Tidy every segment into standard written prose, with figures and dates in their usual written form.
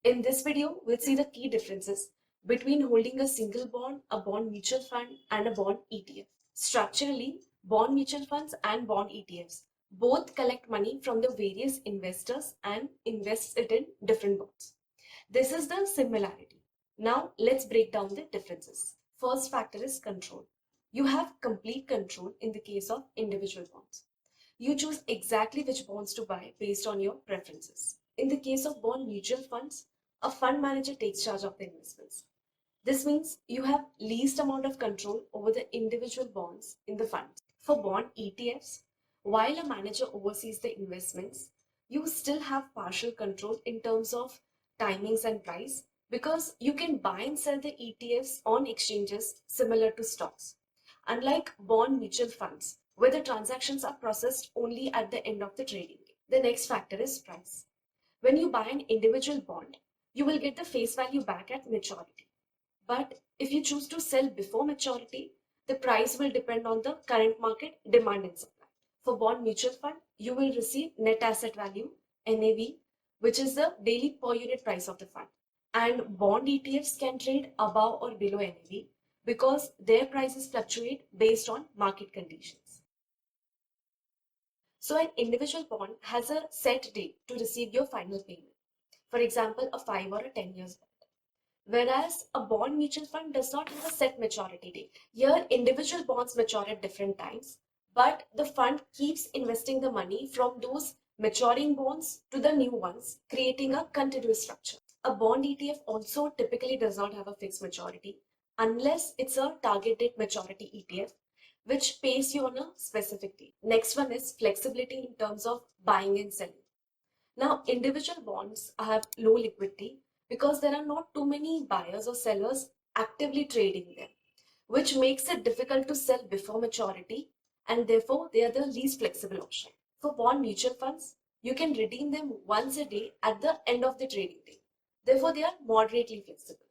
In this video, we'll see the key differences between holding a single bond, a bond mutual fund, and a bond ETF. Structurally, bond mutual funds and bond ETFs both collect money from the various investors and invest it in different bonds. This is the similarity. Now, let's break down the differences. First factor is control. You have complete control in the case of individual bonds. You choose exactly which bonds to buy based on your preferences. In the case of bond mutual funds, a fund manager takes charge of the investments. This means you have least amount of control over the individual bonds in the fund. For bond ETFs, while a manager oversees the investments, you still have partial control in terms of timings and price because you can buy and sell the ETFs on exchanges similar to stocks. Unlike bond mutual funds, where the transactions are processed only at the end of the trading day. The next factor is price. When you buy an individual bond, you will get the face value back at maturity. But if you choose to sell before maturity, the price will depend on the current market demand and supply. For bond mutual fund, you will receive net asset value, NAV, which is the daily per unit price of the fund. And bond ETFs can trade above or below NAV because their prices fluctuate based on market conditions. So an individual bond has a set date to receive your final payment. For example, a 5 or a 10 years bond. Whereas a bond mutual fund does not have a set maturity date. Here, individual bonds mature at different times, but the fund keeps investing the money from those maturing bonds to the new ones, creating a continuous structure. A bond ETF also typically does not have a fixed maturity unless it's a target date maturity ETF, which pays you on a specific date. Next one is flexibility in terms of buying and selling. Now, individual bonds have low liquidity because there are not too many buyers or sellers actively trading them, which makes it difficult to sell before maturity, and therefore they are the least flexible option. For bond mutual funds, you can redeem them once a day at the end of the trading day. Therefore, they are moderately flexible.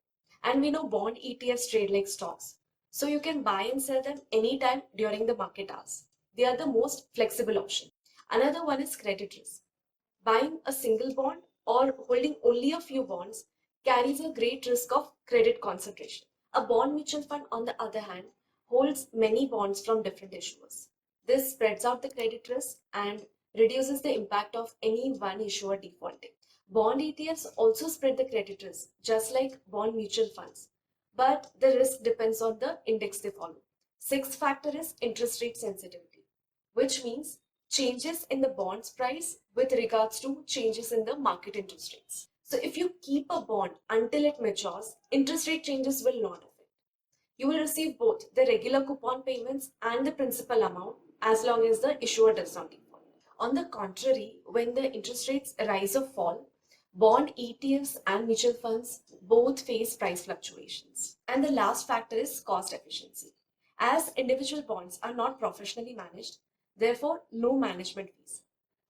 And we know bond ETFs trade like stocks, so you can buy and sell them anytime during the market hours. They are the most flexible option. Another one is credit risk. Buying a single bond or holding only a few bonds carries a great risk of credit concentration. A bond mutual fund, on the other hand, holds many bonds from different issuers. This spreads out the credit risk and reduces the impact of any one issuer defaulting. Bond ETFs also spread the credit risk, just like bond mutual funds, but the risk depends on the index they follow. Sixth factor is interest rate sensitivity, which means changes in the bond's price with regards to changes in the market interest rates. So if you keep a bond until it matures, interest rate changes will not affect. You will receive both the regular coupon payments and the principal amount as long as the issuer does not default. On the contrary, when the interest rates rise or fall, bond ETFs and mutual funds both face price fluctuations. And the last factor is cost efficiency. As individual bonds are not professionally managed, therefore no management fees.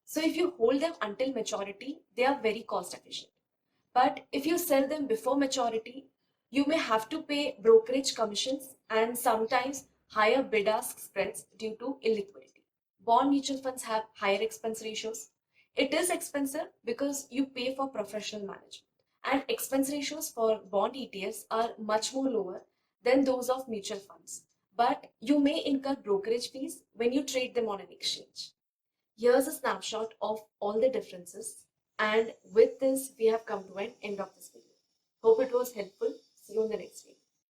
So if you hold them until maturity, they are very cost efficient. But if you sell them before maturity, you may have to pay brokerage commissions and sometimes higher bid-ask spreads due to illiquidity. Bond mutual funds have higher expense ratios. It is expensive because you pay for professional management. And expense ratios for bond ETFs are much more lower than those of mutual funds. But you may incur brokerage fees when you trade them on an exchange. Here's a snapshot of all the differences. And with this, we have come to an end of this video. Hope it was helpful. See you in the next video.